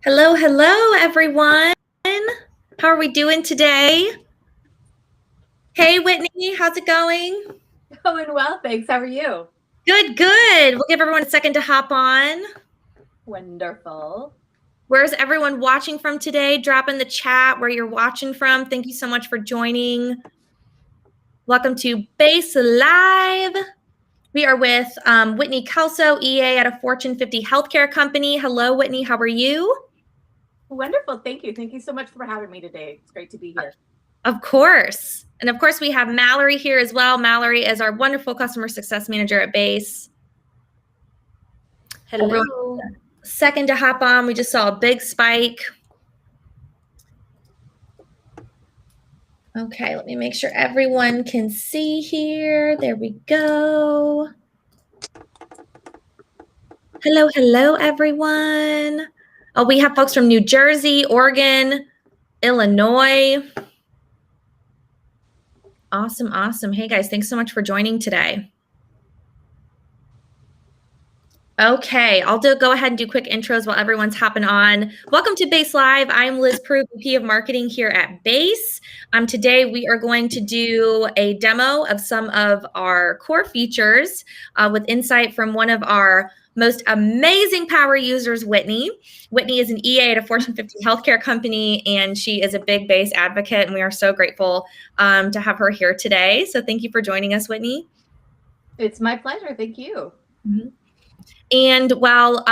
Hello, hello, everyone. How are we doing today? Hey, Whitney, how's it going? Going well, thanks. How are you? Good, good. We'll give everyone a second to hop on. Wonderful. Where's everyone watching from today? Drop in the chat where you're watching from. Thank you so much for joining. Welcome to Base Live. We are with Whitney Kelso, EA at a Fortune 50 healthcare company. Hello, Whitney. How are you? Wonderful. Thank you. Thank you so much for having me today. It's great to be here. Of course. And of course, we have Mallory here as well. Mallory is our wonderful customer success manager at Base. Hello. Second to hop on, we just saw a big spike. Okay, let me make sure everyone can see here. There we go. Hello, hello, everyone. Oh, we have folks from New Jersey, Oregon, Illinois. Awesome, awesome. Hey, guys, thanks so much for joining today. Okay, I'll go ahead and do quick intros while everyone's hopping on. Welcome to Base Live. I'm Liz Prue, VP of Marketing here at Base. Today we are going to do a demo of some of our core features with insight from one of our most amazing power users, Whitney. Whitney is an EA at a Fortune 50 healthcare company, and she is a big Base advocate, and we are so grateful to have her here today. So thank you for joining us, Whitney. It's my pleasure. Thank you. Mm-hmm. And while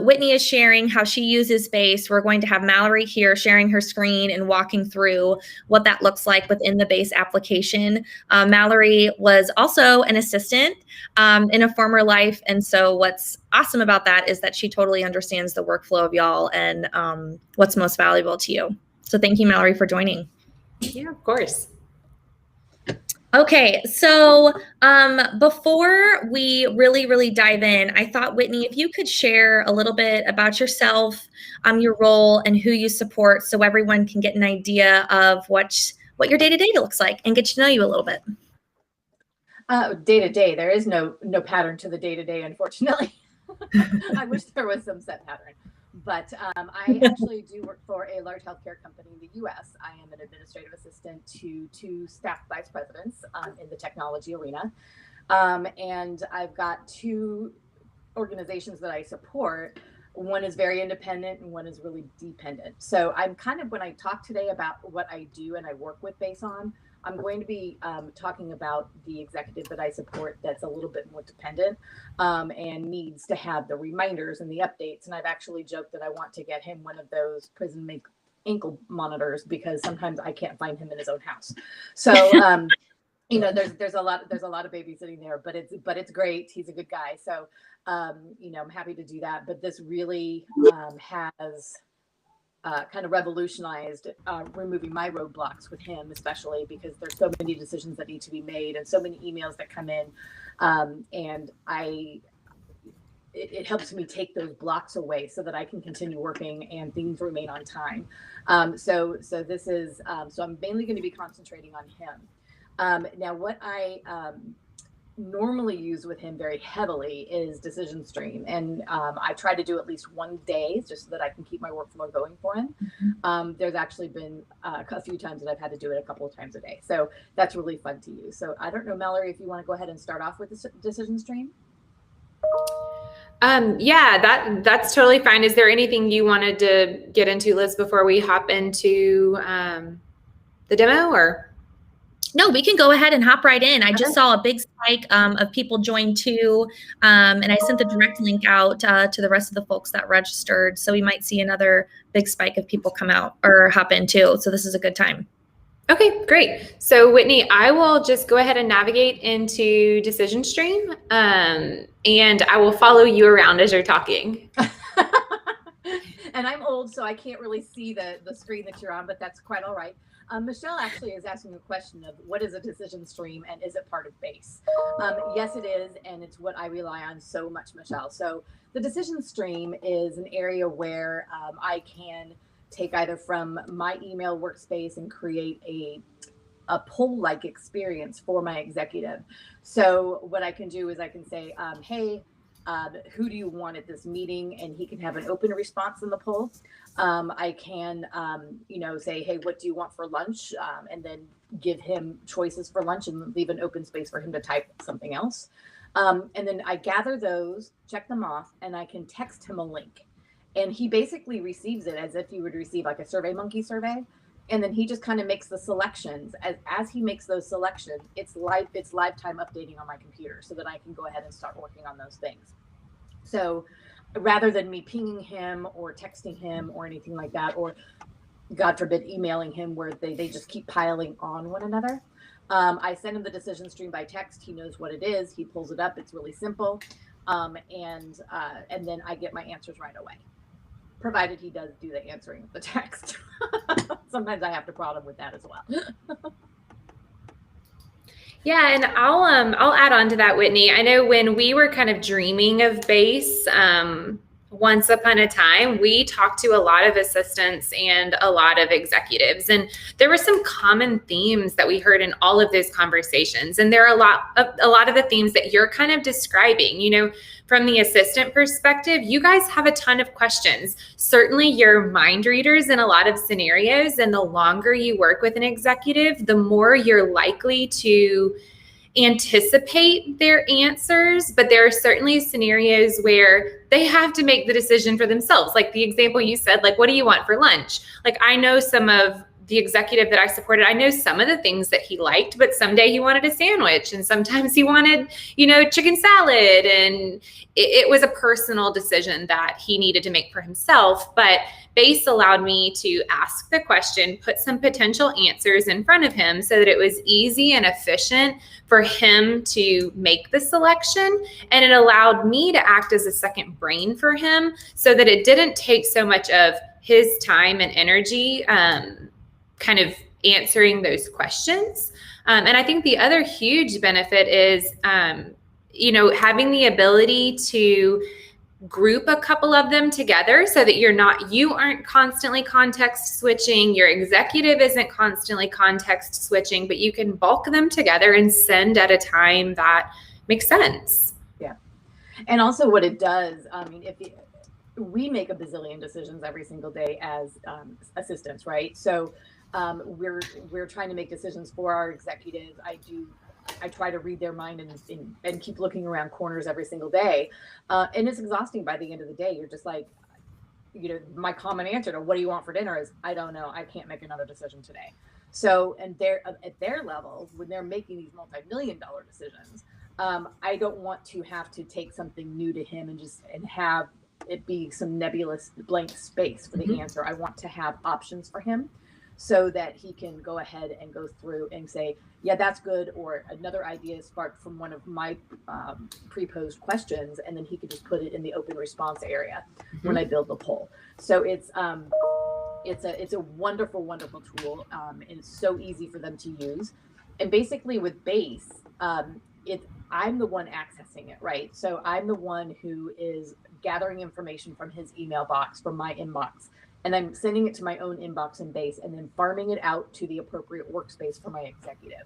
Whitney is sharing how she uses Base, we're going to have Mallory here sharing her screen and walking through what that looks like within the Base application. Mallory was also an assistant in a former life. And so what's awesome about that is that she totally understands the workflow of y'all and what's most valuable to you. So thank you, Mallory, for joining. Yeah, of course. Okay, so before we really dive in, I thought, Whitney, if you could share a little bit about yourself, your role, and who you support, so everyone can get an idea of what your day-to-day looks like and get to know you a little bit. Day to day, there is no pattern to the day to day, unfortunately. I wish there was some set pattern. But I actually do work for a large healthcare company in the U.S. I am an administrative assistant to two staff vice presidents in the technology arena. And I've got two organizations that I support. One is very independent and one is really dependent. So I'm kind of, when I talk today about what I do and I work with Base on, I'm going to be talking about the executive that I support that's a little bit more dependent and needs to have the reminders and the updates. And I've actually joked that I want to get him one of those prison ankle monitors because sometimes I can't find him in his own house. So you know, there's a lot of babysitting there, but it's great. He's a good guy. So you know, I'm happy to do that. But this really has kind of revolutionized removing my roadblocks with him, especially because there's so many decisions that need to be made and so many emails that come in. And it helps me take those blocks away so that I can continue working and things remain on time. So this is, so I'm mainly going to be concentrating on him. Now, what I normally use with him very heavily is Decision Stream, and I try to do at least one day just so that I can keep my workflow going for him. There's actually been a few times that I've had to do it a couple of times a day, so that's really fun to use. So I don't know, Mallory, if you want to go ahead and start off with the Decision Stream. Yeah, that's totally fine. Is there anything you wanted to get into, Liz, before we hop into the demo, or? No, we can go ahead and hop right in. I just saw a big spike of people join too, and I sent the direct link out to the rest of the folks that registered. So we might see another big spike of people come out or hop in too. So this is a good time. Okay, great. So Whitney, I will just go ahead and navigate into Decision Stream, and I will follow you around as you're talking. And I'm old, so I can't really see the screen that you're on, but that's quite all right. Michelle actually is asking a question of what is a decision stream and is it part of Base? Yes, it is, and it's what I rely on so much, Michelle. So the decision stream is an area where I can take either from my email workspace and create a poll-like experience for my executive. So what I can do is I can say, hey, who do you want at this meeting? And he can have an open response in the poll. I can, say, hey, what do you want for lunch? And then give him choices for lunch and leave an open space for him to type something else. And then I gather those, check them off, and I can text him a link. And he basically receives it as if you would receive like a SurveyMonkey survey. And then he just kind of makes the selections. As he makes those selections, it's live time updating on my computer so that I can go ahead and start working on those things. So rather than me pinging him or texting him or anything like that, or God forbid, emailing him where they just keep piling on one another, I send him the decision stream by text. He knows what it is. He pulls it up. It's really simple. And then I get my answers right away, provided he does do the answering of the text. Sometimes I have to prod him with that as well. Yeah, and I'll add on to that, Whitney. I know when we were kind of dreaming of BASE, once upon a time, we talked to a lot of assistants and a lot of executives, and there were some common themes that we heard in all of those conversations. And there are a lot of the themes that you're kind of describing. You know, from the assistant perspective, you guys have a ton of questions. Certainly, you're mind readers in a lot of scenarios, and the longer you work with an executive, the more you're likely to anticipate their answers. But there are certainly scenarios where they have to make the decision for themselves. Like the example you said, like, what do you want for lunch? Like, I know some of the executive that I supported, I know some of the things that he liked, but someday he wanted a sandwich and sometimes he wanted, chicken salad. And it was a personal decision that he needed to make for himself. But BASE allowed me to ask the question, put some potential answers in front of him so that it was easy and efficient for him to make the selection. And it allowed me to act as a second brain for him so that it didn't take so much of his time and energy kind of answering those questions. And I think the other huge benefit is, having the ability to group a couple of them together so that you aren't constantly context switching, your executive isn't constantly context switching, but you can bulk them together and send at a time that makes sense. Yeah. And also what it does, we make a bazillion decisions every single day as assistants, right? So we're trying to make decisions for our executives. I try to read their mind and keep looking around corners every single day. And it's exhausting by the end of the day. You're just like, my common answer to what do you want for dinner is, I don't know. I can't make another decision today. So, and at their level, when they're making these multi-million-dollar decisions, I don't want to have to take something new to him and have it be some nebulous blank space for the answer. I want to have options for him so that he can go ahead and go through and say, yeah, that's good. Or another idea is sparked from one of my pre-posed questions. And then he could just put it in the open response area when I build the poll. So it's a wonderful, wonderful tool. And it's so easy for them to use. And basically with BASE, I'm the one accessing it, right? So I'm the one who is gathering information from his email box, from my inbox, and I'm sending it to my own inbox in BASE and then farming it out to the appropriate workspace for my executive.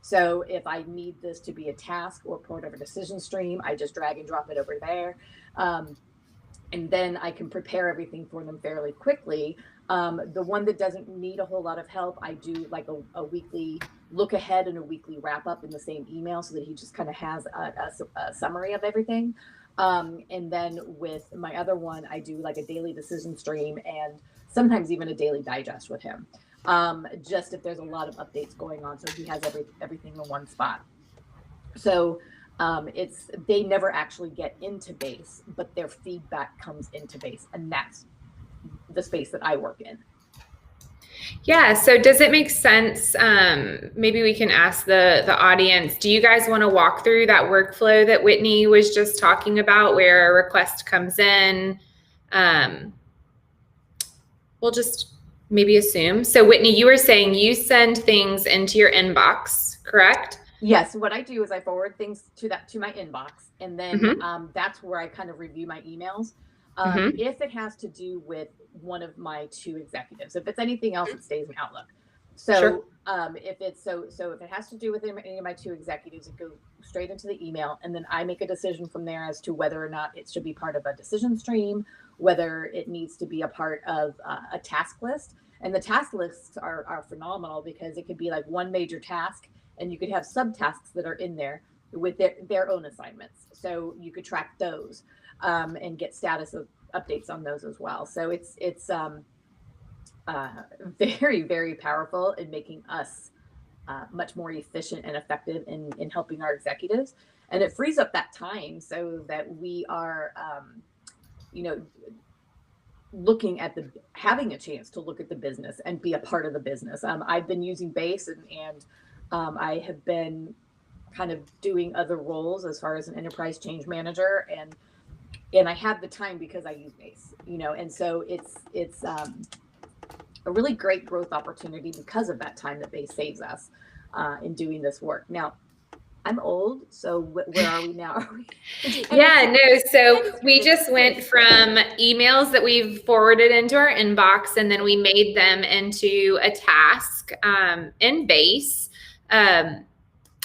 So if I need this to be a task or part of a decision stream, I just drag and drop it over there. And then I can prepare everything for them fairly quickly. The one that doesn't need a whole lot of help, I do like a weekly look ahead and a weekly wrap up in the same email so that he just kind of has a summary of everything. And then with my other one, I do like a daily decision stream and sometimes even a daily digest with him. Just if there's a lot of updates going on. So he has everything in one spot. So they never actually get into BASE, but their feedback comes into BASE, and that's the space that I work in. Yeah. So does it make sense? Maybe we can ask the audience, do you guys want to walk through that workflow that Whitney was just talking about where a request comes in? We'll just maybe assume. So Whitney, you were saying you send things into your inbox, correct? Yes. What I do is I forward things to my inbox, and then that's where I kind of review my emails. If it has to do with one of my two executives, if it's anything else, it stays in Outlook. So Sure. if it's so if it has to do with any of my two executives, it goes straight into the email, and then I make a decision from there as to whether or not it should be part of a decision stream, whether it needs to be a part of a task list. And the task lists are phenomenal because it could be like one major task, and you could have subtasks that are in there with their own assignments. So you could track those and get status of updates on those as well. So it's very, very powerful in making us much more efficient and effective in helping our executives. And it frees up that time so that we are, looking at having a chance to look at the business and be a part of the business. I've been using Base and I have been kind of doing other roles as far as an enterprise change manager, and I have the time because I use Base, and so it's a really great growth opportunity because of that time that Base saves us in doing this work. Now, I'm old, so where are we now? Yeah, no. So we just went from emails that we've forwarded into our inbox, and then we made them into a task in Base.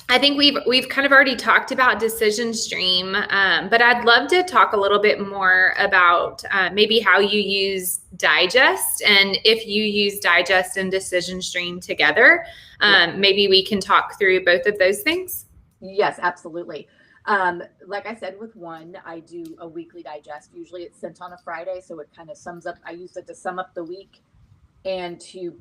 I think we've kind of already talked about Decision Stream, but I'd love to talk a little bit more about maybe how you use Digest, and if you use Digest and Decision Stream together. Maybe we can talk through both of those things. Yes, absolutely. Like I said, with one, I do a weekly digest. Usually it's sent on a Friday, so it kind of sums up. I use it to sum up the week and to,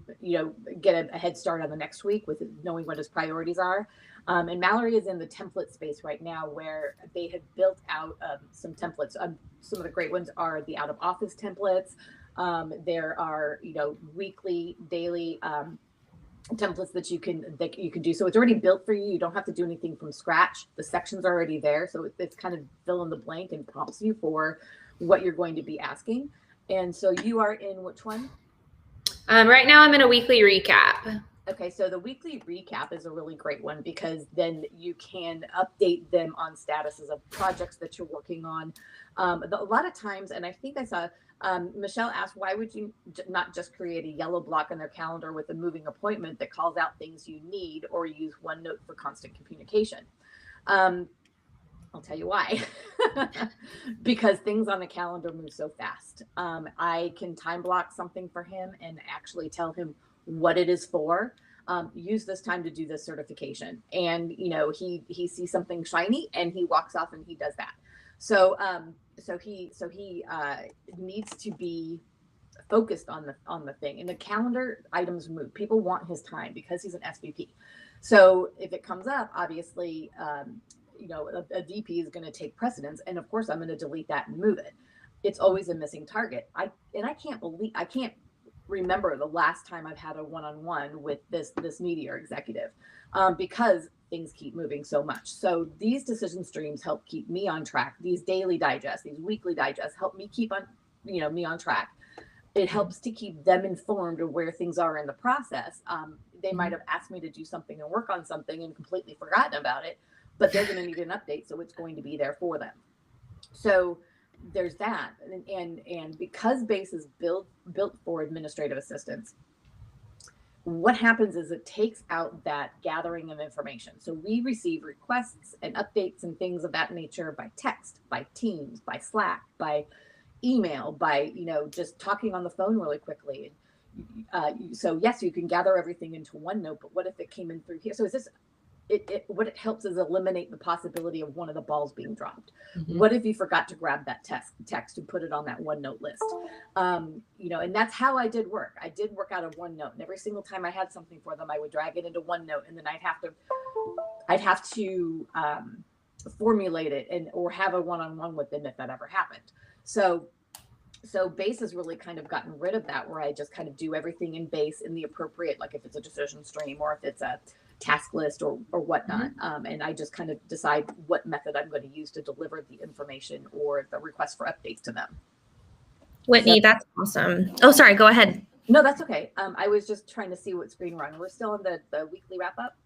get a head start on the next week with knowing what his priorities are. And Mallory is in the template space right now where they have built out some templates. Some of the great ones are the out of office templates. There are, weekly, daily templates that you can do. So it's already built for you. You don't have to do anything from scratch. The section's already there. So it's kind of fill in the blank and prompts you for what you're going to be asking. And so you are in which one? Right now I'm in a weekly recap. Okay, so the weekly recap is a really great one because then you can update them on statuses of projects that you're working on. A lot of times, and I think I saw Michelle asked, why would you not just create a yellow block on their calendar with a moving appointment that calls out things you need, or use OneNote for constant communication? I'll tell you why. Because things on the calendar move so fast. I can time block something for him and actually tell him what it is for. Use this time to do this certification. And, he sees something shiny and he walks off and he does that. So he needs to be focused on the thing. And the calendar items move. People want his time because he's an SVP. So if it comes up, obviously, a VP is going to take precedence, and of course I'm going to delete that and move it. It's always a missing target. I can't remember the last time I've had a one-on-one with this media executive because things keep moving so much. So these decision streams help keep me on track. These daily digests, these weekly digests help me keep on, me on track. It helps to keep them informed of where things are in the process. They might have asked me to do something and work on something and completely forgotten about it, but they're going to need an update, so it's going to be there for them. So there's that, and because Base is built for administrative assistants, what happens is it takes out that gathering of information. So we receive requests and updates and things of that nature by text, by Teams, by Slack, by email, by just talking on the phone really quickly. So yes, you can gather everything into OneNote, but what if it came in through here? So is this? What it helps is eliminate the possibility of one of the balls being dropped. Mm-hmm. What if you forgot to grab that text and put it on that OneNote list? And that's how I did work. I did work out of OneNote, and every single time I had something for them, I would drag it into OneNote, and then I'd have to formulate it or have a one-on-one with them if that ever happened. So Base has really kind of gotten rid of that, where I just kind of do everything in Base in the appropriate, like if it's a decision stream or if it's a task list or whatnot. Mm-hmm. And I just kind of decide what method I'm going to use to deliver the information or the request for updates to them. Whitney, that's awesome. Oh, sorry, go ahead. No, that's okay. I was just trying to see what screen we're on. We're still on the weekly wrap up.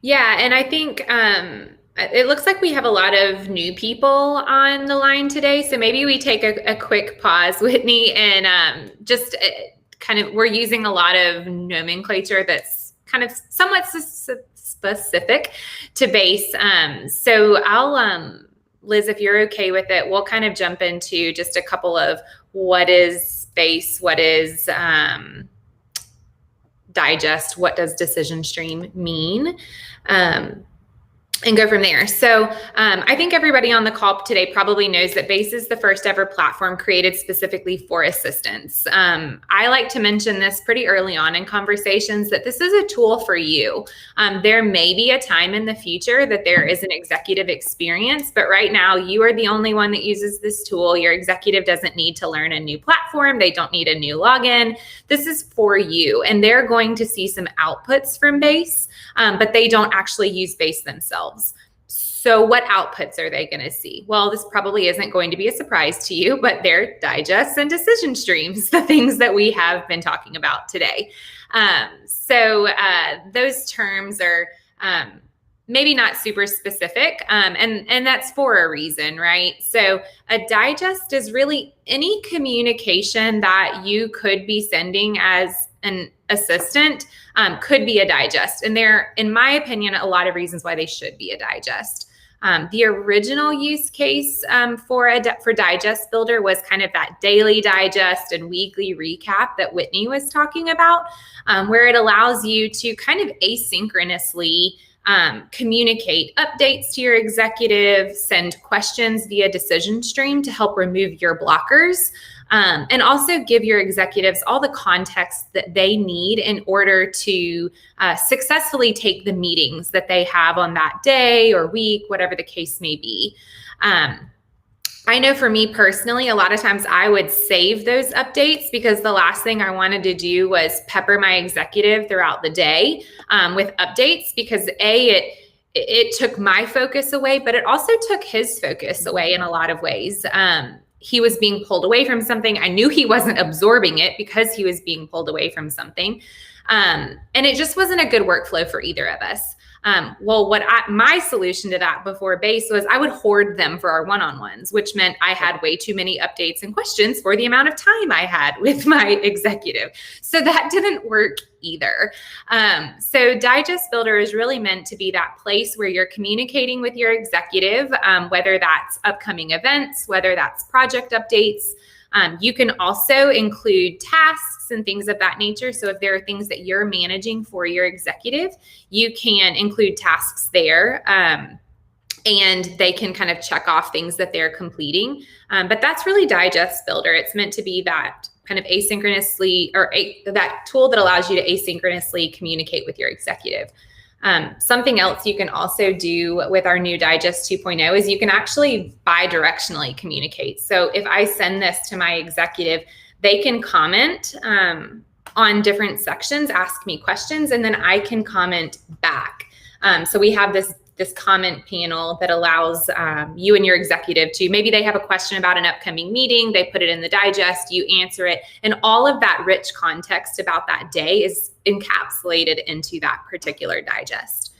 Yeah. And I think it looks like we have a lot of new people on the line today. So maybe we take a quick pause, Whitney, and just we're using a lot of nomenclature that's kind of somewhat specific to BASE. So I'll, Liz, if you're okay with it, we'll kind of jump into just a couple of what is BASE, what is digest, what does decision stream mean? And go from there. So I think everybody on the call today probably knows that BASE is the first ever platform created specifically for assistants. I like to mention this pretty early on in conversations that this is a tool for you. There may be a time in the future that there is an executive experience, but right now you are the only one that uses this tool. Your executive doesn't need to learn a new platform. They don't need a new login. This is for you, and they're going to see some outputs from BASE, but they don't actually use BASE themselves. So what outputs are they going to see? Well, this probably isn't going to be a surprise to you, but they're digests and decision streams, the things that we have been talking about today. So those terms are maybe not super specific, and that's for a reason, right? So a digest is really any communication that you could be sending as an assistant could be a digest. And there, in my opinion, a lot of reasons why they should be a digest. The original use case for Digest Builder was kind of that daily digest and weekly recap that Whitney was talking about, where it allows you to kind of asynchronously communicate updates to your executive, send questions via decision stream to help remove your blockers, and also give your executives all the context that they need in order to successfully take the meetings that they have on that day or week, whatever the case may be. I know for me personally, a lot of times I would save those updates because the last thing I wanted to do was pepper my executive throughout the day with updates, because it took my focus away, but it also took his focus away in a lot of ways. He was being pulled away from something. I knew he wasn't absorbing it because he was being pulled away from something. And it just wasn't a good workflow for either of us. Well, my solution to that before BASE was I would hoard them for our one-on-ones, which meant I had way too many updates and questions for the amount of time I had with my executive. So that didn't work either. So Digest Builder is really meant to be that place where you're communicating with your executive, whether that's upcoming events, whether that's project updates. You can also include tasks and things of that nature. So if there are things that you're managing for your executive, you can include tasks there, and they can kind of check off things that they're completing. But that's really Digest Builder. It's meant to be that kind of asynchronously, or that tool that allows you to asynchronously communicate with your executive. Something else you can also do with our new Digest 2.0 is you can actually bi-directionally communicate. So if I send this to my executive, they can comment on different sections, ask me questions, and then I can comment back. So we have this comment panel that allows you and your executive to, maybe they have a question about an upcoming meeting, they put it in the digest, you answer it, and all of that rich context about that day is encapsulated into that particular digest.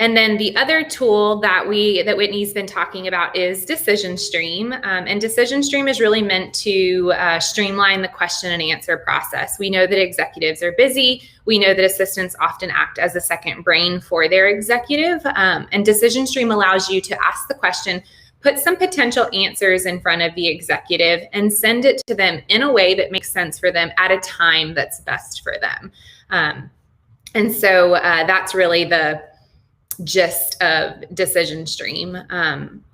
And then the other tool that Whitney's been talking about is Decision Stream. And Decision Stream is really meant to streamline the question and answer process. We know that executives are busy. We know that assistants often act as a second brain for their executive. And Decision Stream allows you to ask the question, put some potential answers in front of the executive, and send it to them in a way that makes sense for them at a time that's best for them. And so that's really the gist of Decision Stream.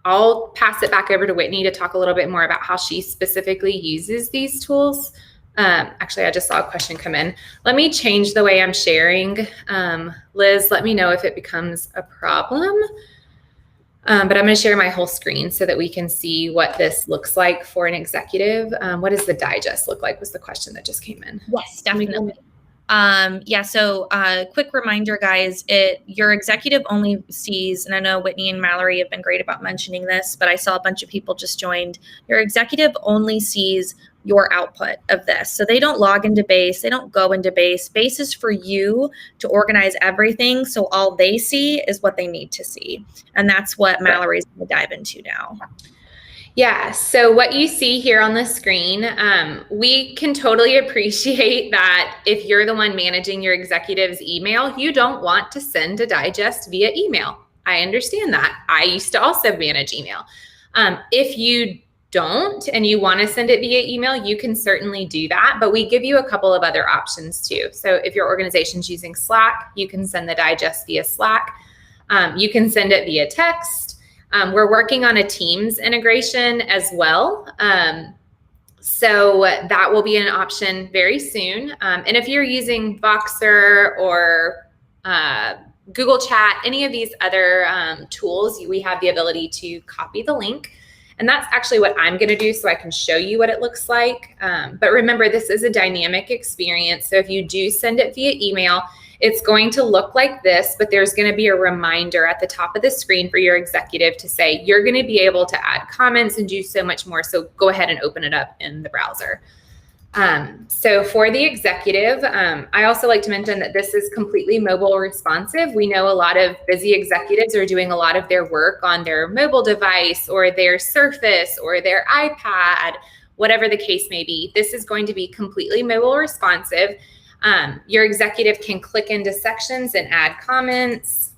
I'll pass it back over to Whitney to talk a little bit more about how she specifically uses these tools. Actually, I just saw a question come in. Let me change the way I'm sharing. Liz, let me know if it becomes a problem. But I'm going to share my whole screen so that we can see what this looks like for an executive. What does the digest look like was the question that just came in. Yes, definitely. So quick reminder, guys, your executive only sees, and I know Whitney and Mallory have been great about mentioning this, but I saw a bunch of people just joined. Your executive only sees your output of this. So they don't log into BASE. They don't go into BASE. BASE is for you to organize everything. So all they see is what they need to see. And that's what Mallory's going to dive into now. Yeah, so what you see here on the screen, we can totally appreciate that if you're the one managing your executive's email, you don't want to send a digest via email. I understand that. I used to also manage email. If you don't and you want to send it via email, you can certainly do that, but we give you a couple of other options too. So if your organization's using Slack, you can send the digest via Slack. You can send it via text. We're working on a Teams integration as well. So that will be an option very soon. And if you're using Voxer or Google Chat, any of these other tools, we have the ability to copy the link. And that's actually what I'm going to do so I can show you what it looks like. But remember, this is a dynamic experience. So if you do send it via email, it's going to look like this, but there's going to be a reminder at the top of the screen for your executive to say, you're going to be able to add comments and do so much more. So go ahead and open it up in the browser. So for the executive, I also like to mention that this is completely mobile responsive. We know a lot of busy executives are doing a lot of their work on their mobile device or their Surface or their iPad, whatever the case may be. This is going to be completely mobile responsive. Your executive can click into sections and add comments.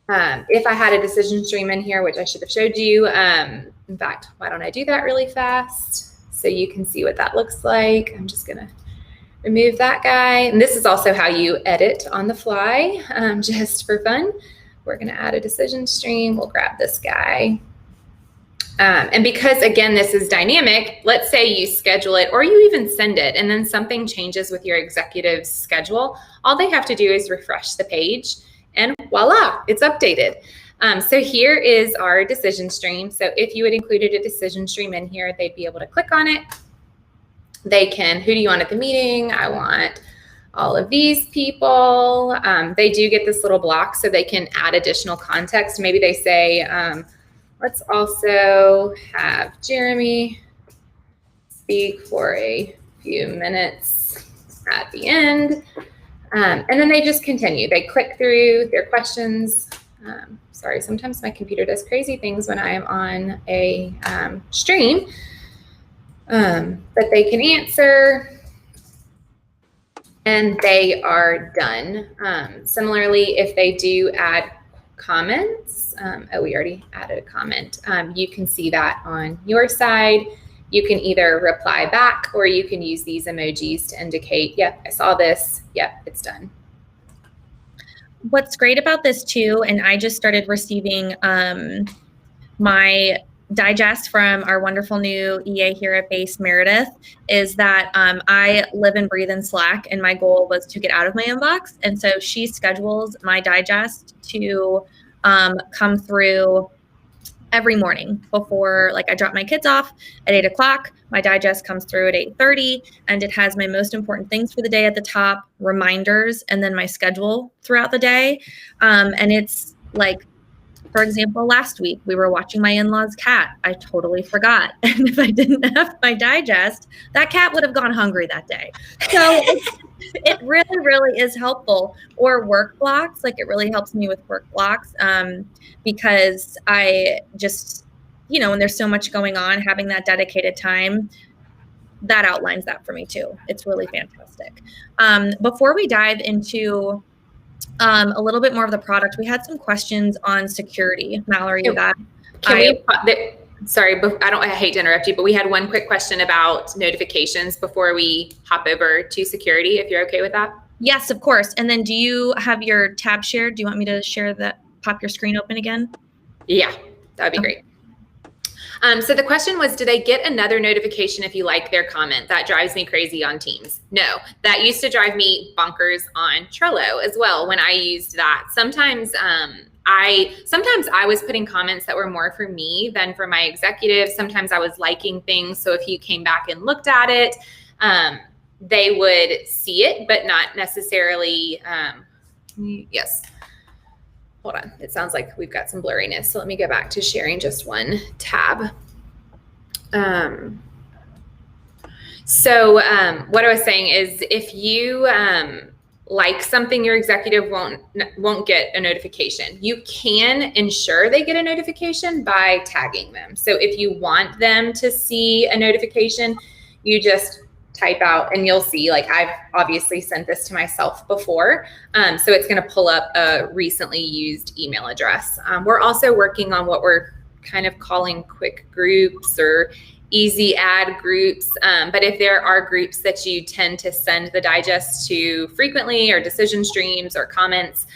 If I had a decision stream in here, which I should have showed you, in fact, why don't I do that really fast so you can see what that looks like. I'm just gonna remove that guy. And this is also how you edit on the fly, just for fun. We're gonna add a decision stream. We'll grab this guy. And because, again, this is dynamic, let's say you schedule it or you even send it and then something changes with your executive's schedule. All they have to do is refresh the page and voila, it's updated. So here is our decision stream. So if you had included a decision stream in here, they'd be able to click on it. They can, who do you want at the meeting? I want all of these people. They do get this little block so they can add additional context. Maybe they say, let's also have Jeremy speak for a few minutes at the end. And then they just continue. They click through their questions. Sorry, sometimes my computer does crazy things when I am on a stream. But they can answer and they are done. Similarly, if they do add comments, oh, we already added a comment. You can see that on your side. You can either reply back or you can use these emojis to indicate, yep, I saw this, yep, it's done. What's great about this too, and I just started receiving my digest from our wonderful new EA here at Base, Meredith, is that I live and breathe in Slack, and my goal was to get out of my inbox. And so she schedules my digest to come through every morning before, like, I drop my kids off at 8 o'clock. My digest comes through at 8:30, and it has my most important things for the day at the top, reminders, and then my schedule throughout the day. And it's like, for example, last week we were watching my in-laws' cat. I totally forgot. And if I didn't have my digest, that cat would have gone hungry that day. So it really, really is helpful. Or work blocks, like it really helps me with work blocks because I just, you know, when there's so much going on, having that dedicated time, that outlines that for me too. It's really fantastic. Before we dive into a little bit more of the product, we had some questions on security. Mallory, you got? Sorry, I hate to interrupt you, but we had one quick question about notifications before we hop over to security, if you're okay with that. Yes, of course. And then do you have your tab shared? Do you want me to share that, pop your screen open again? Yeah, that would be great. So the question was, do they get another notification if you like their comment? That drives me crazy on Teams. No, that used to drive me bonkers on Trello as well when I used that. Sometimes I was putting comments that were more for me than for my executives. Sometimes I was liking things. So if you came back and looked at it, they would see it, but not necessarily, yes. Hold on, it sounds like we've got some blurriness. So let me go back to sharing just one tab. What I was saying is if you like something, your executive won't get a notification. You can ensure they get a notification by tagging them. So if you want them to see a notification, you just type out, and you'll see, like, I've obviously sent this to myself before. So it's going to pull up a recently used email address. We're also working on what we're kind of calling quick groups or easy add groups. But if there are groups that you tend to send the digest to frequently, or decision streams or comments,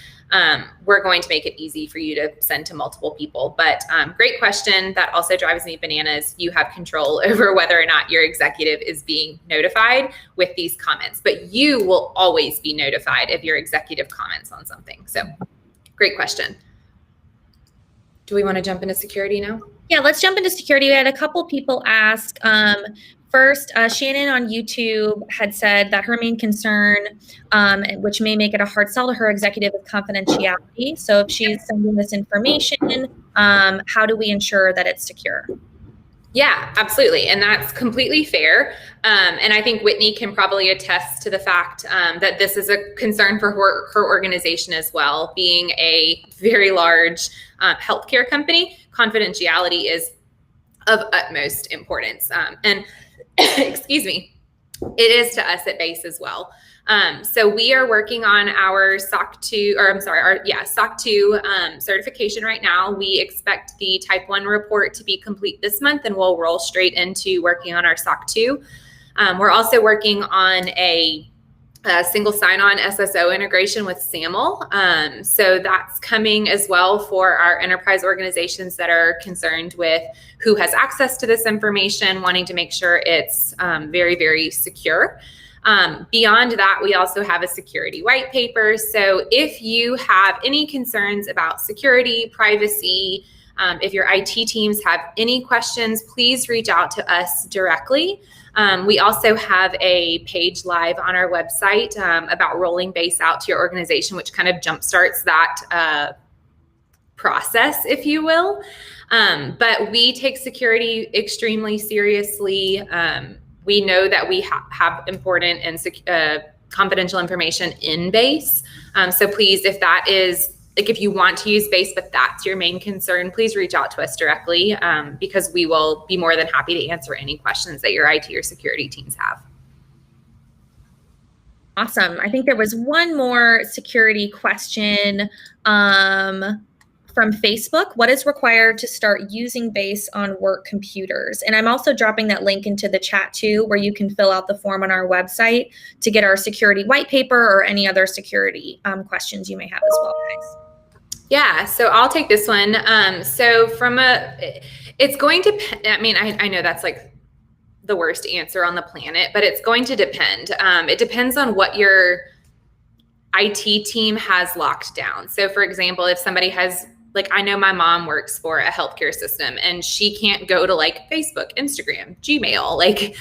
we're going to make it easy for you to send to multiple people. But great question. That also drives me bananas. You have control over whether or not your executive is being notified with these comments, but you will always be notified if your executive comments on something. So great question. Do we want to jump into security now? Yeah, let's jump into security. We had a couple people ask. First, Shannon on YouTube had said that her main concern, which may make it a hard sell to her executive, is confidentiality. So if she's sending this information, how do we ensure that it's secure? Yeah, absolutely. And that's completely fair. And I think Whitney can probably attest to the fact that this is a concern for her organization as well. Being a very large healthcare company, confidentiality is of utmost importance. And excuse me, it is to us at Base as well. So we are working on our SOC 2, SOC 2 certification right now. We expect the Type 1 report to be complete this month, and we'll roll straight into working on our SOC 2. We're also working on a single sign-on SSO integration with SAML. So that's coming as well for our enterprise organizations that are concerned with who has access to this information, wanting to make sure it's very, very secure. Beyond that, we also have a security white paper. So if you have any concerns about security, privacy, if your IT teams have any questions, please reach out to us directly. We also have a page live on our website about rolling Base out to your organization, which kind of jumpstarts that process, if you will. But we take security extremely seriously. We know that we have important and confidential information in Base. So please, if that is, like, if you want to use Base, but that's your main concern, please reach out to us directly because we will be more than happy to answer any questions that your IT or security teams have. Awesome. I think there was one more security question from Facebook. What is required to start using Base on work computers? And I'm also dropping that link into the chat too, where you can fill out the form on our website to get our security white paper or any other security questions you may have as well, guys. Yeah, so I'll take this one. So it's going to, I mean, I know that's like the worst answer on the planet, but it's going to depend. It depends on what your IT team has locked down. So for example, if somebody has, like, I know my mom works for a healthcare system and she can't go to like Facebook, Instagram, Gmail, like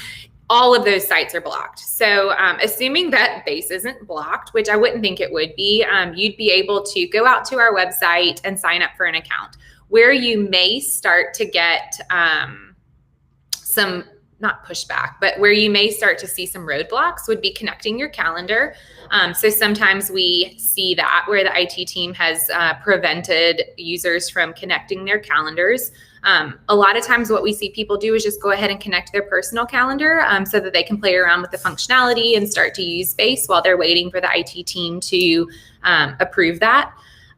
all of those sites are blocked. So assuming that Base isn't blocked, which I wouldn't think it would be, you'd be able to go out to our website and sign up for an account. Where you may start to get some, not pushback, but where you may start to see some roadblocks would be connecting your calendar. So sometimes we see that where the IT team has prevented users from connecting their calendars. A lot of times what we see people do is just go ahead and connect their personal calendar so that they can play around with the functionality and start to use Base while they're waiting for the IT team to approve that.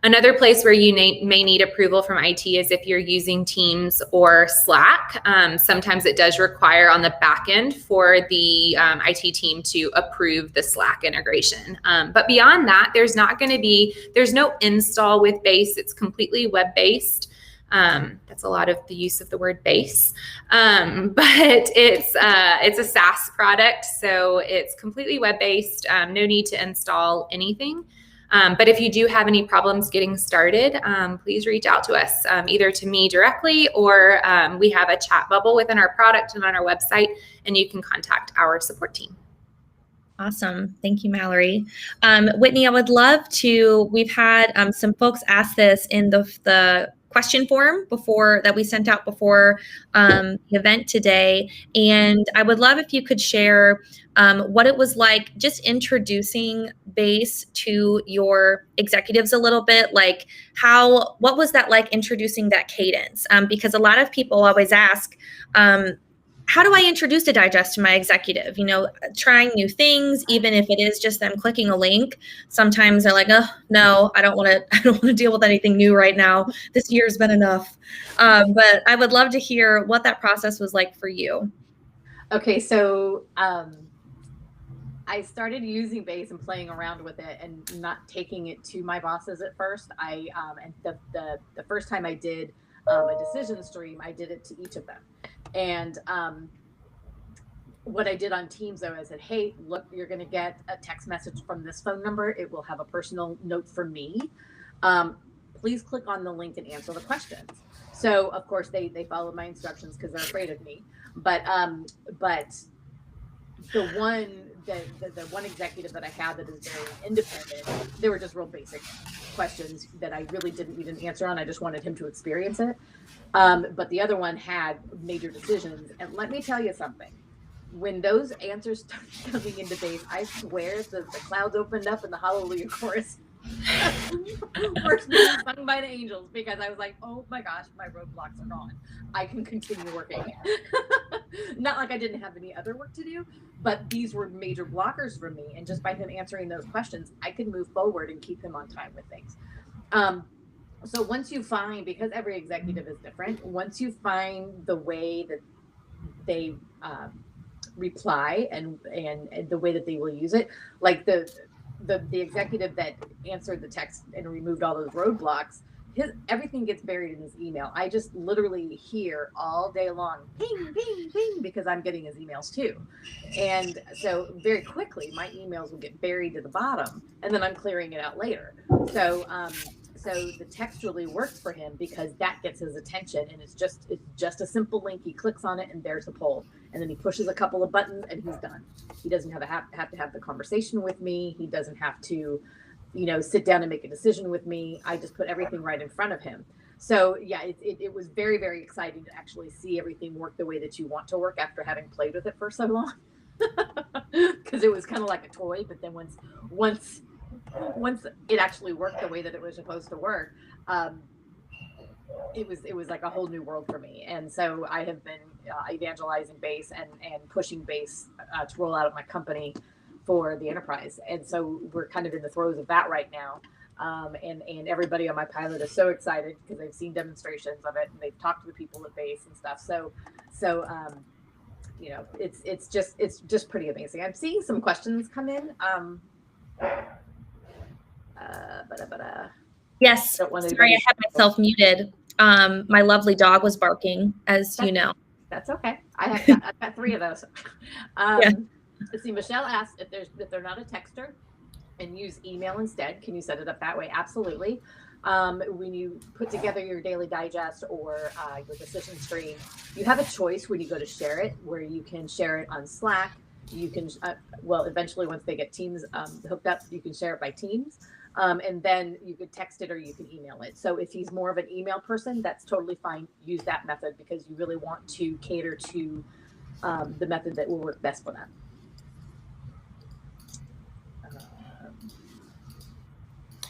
Another place where you may need approval from IT is if you're using Teams or Slack. Sometimes it does require on the back end for the IT team to approve the Slack integration. But beyond that, there's no install with Base. It's completely web-based. That's a lot of the use of the word Base, but it's a SaaS product, so it's completely web-based. No need to install anything. But if you do have any problems getting started, please reach out to us, either to me directly or we have a chat bubble within our product and on our website, and you can contact our support team. Awesome. Thank you, Mallory. Whitney, I would love to, we've had some folks ask this in the question form that we sent out before the event today. And I would love if you could share what it was like just introducing BASE to your executives a little bit. Like what was that like introducing that cadence? Because a lot of people always ask, how do I introduce a digest to my executive? Trying new things, even if it is just them clicking a link. Sometimes they're like, oh no, I don't want to deal with anything new right now. This year's been enough. But I would love to hear what that process was like for you. Okay, so I started using BASE and playing around with it and not taking it to my bosses at first. And the first time I did a decision stream, I did it to each of them. And what I did on Teams, though, I said, hey, look, you're going to get a text message from this phone number. It will have a personal note from me. Please click on the link and answer the questions. So, of course, they followed my instructions because they're afraid of me. But the one executive that I had that is very independent, they were just real basic questions that I really didn't need an answer on. I just wanted him to experience it. But the other one had major decisions. And let me tell you something. When those answers started coming into BASE, I swear the clouds opened up and the Hallelujah chorus first being sung by the angels, because I was like, oh my gosh, my roadblocks are gone. I can continue working. Not like I didn't have any other work to do, but these were major blockers for me. And just by him answering those questions, I could move forward and keep him on time with things. So once you find, because every executive is different, once you find the way that they reply and the way that they will use it, like the executive that answered the text and removed all those roadblocks, everything gets buried in his email. I just literally hear all day long, ping, ping, ping, because I'm getting his emails too. And so very quickly, my emails will get buried to the bottom, and then I'm clearing it out later. So the text really works for him because that gets his attention, and it's just a simple link. He clicks on it and there's the poll, and then he pushes a couple of buttons and he's done. He doesn't have to have the conversation with me. He doesn't have to, sit down and make a decision with me. I just put everything right in front of him. So yeah, it was very, very exciting to actually see everything work the way that you want to work after having played with it for so long. Because it was kind of like a toy, but then once it actually worked the way that it was supposed to work, it was like a whole new world for me. And so I have been evangelizing BASE and pushing BASE to roll out of my company for the enterprise. And so we're kind of in the throes of that right now. And everybody on my pilot is so excited because they've seen demonstrations of it and they've talked to the people at BASE and stuff. So it's just pretty amazing. I'm seeing some questions come in. Yes. Sorry, I had myself muted. My lovely dog was barking, you know. That's okay. I've got 3 of those. Yeah. Let's see. Michelle asked if they're not a texter and use email instead. Can you set it up that way? Absolutely. When you put together your daily digest or your decision stream, you have a choice when you go to share it, where you can share it on Slack. You can, eventually once they get Teams hooked up, you can share it by Teams. And then you could text it or you can email it. So if he's more of an email person, that's totally fine. Use that method because you really want to cater to the method that will work best for them.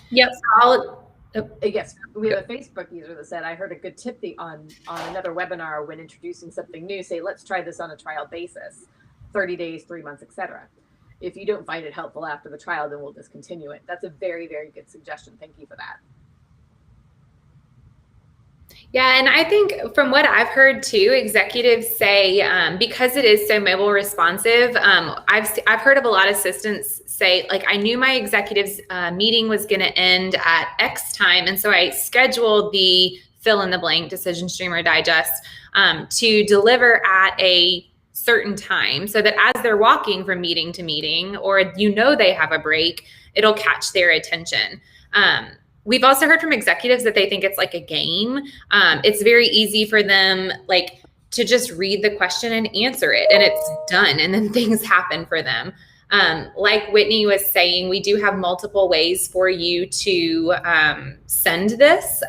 Yep. Yes, we have a Facebook user that said, I heard a good tip on another webinar when introducing something new. Say, let's try this on a trial basis, 30 days, 3 months, etc. If you don't find it helpful after the trial, then we'll discontinue it. That's a very, very good suggestion. Thank you for that. Yeah, and I think from what I've heard too, executives say, because it is so mobile responsive, I've heard of a lot of assistants say, like, I knew my executive's meeting was going to end at X time, and so I scheduled the fill in the blank decision stream or digest to deliver at a certain time, so that as they're walking from meeting to meeting, or they have a break, it'll catch their attention. We've also heard from executives that they think it's like a game. It's very easy for them, like, to just read the question and answer it, and it's done, and then things happen for them. Like Whitney was saying, we do have multiple ways for you to send this.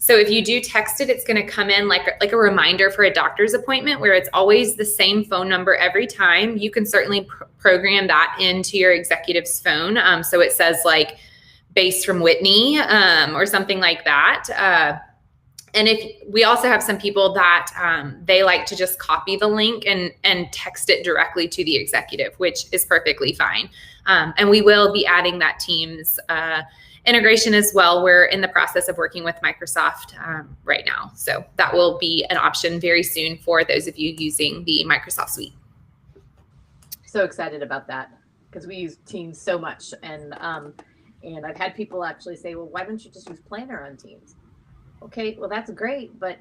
So if you do text it, it's going to come in like a reminder for a doctor's appointment where it's always the same phone number every time. You can certainly program that into your executive's phone. So it says like Base from Whitney or something like that. And if we also have some people that they like to just copy the link and text it directly to the executive, which is perfectly fine. And we will be adding that Teams integration as well. We're in the process of working with Microsoft right now. So that will be an option very soon for those of you using the Microsoft suite. So excited about that because we use Teams so much. And I've had people actually say, well, why don't you just use Planner on Teams? Okay, well, that's great, but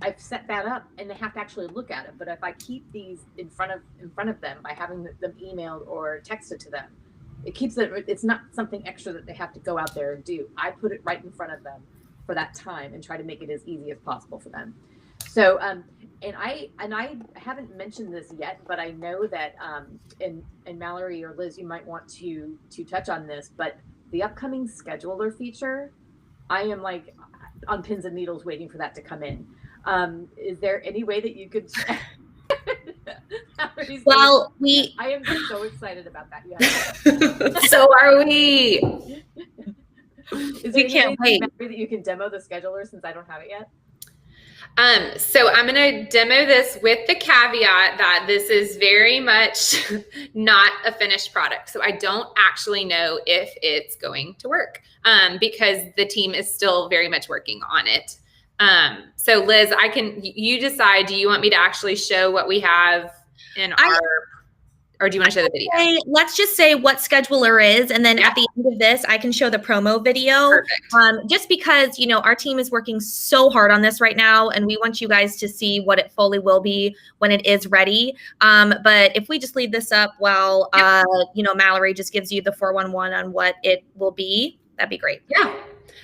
I've set that up and they have to actually look at it. But if I keep these in front of them by having them emailed or texted to them, it keeps it, it's not something extra that they have to go out there and do. I put it right in front of them for that time and try to make it as easy as possible for them. So, and I haven't mentioned this yet, but I know that, and Mallory or Liz, you might want to touch on this, but the upcoming scheduler feature, I am like on pins and needles waiting for that to come in. Is there any way that you could? Well, I am so excited about that. So are we. We can't wait. That you can demo the scheduler since I don't have it yet. So I'm going to demo this with the caveat that this is very much not a finished product. So I don't actually know if it's going to work because the team is still very much working on it. So Liz, you decide, do you want me to actually show what we have in or do you want to show the video? Okay, let's just say what scheduler is, and then at the end of this, I can show the promo video. Perfect. Just because, our team is working so hard on this right now, and we want you guys to see what it fully will be when it is ready. But if we just leave this up while, Mallory just gives you the 411 on what it will be, that'd be great. Yeah,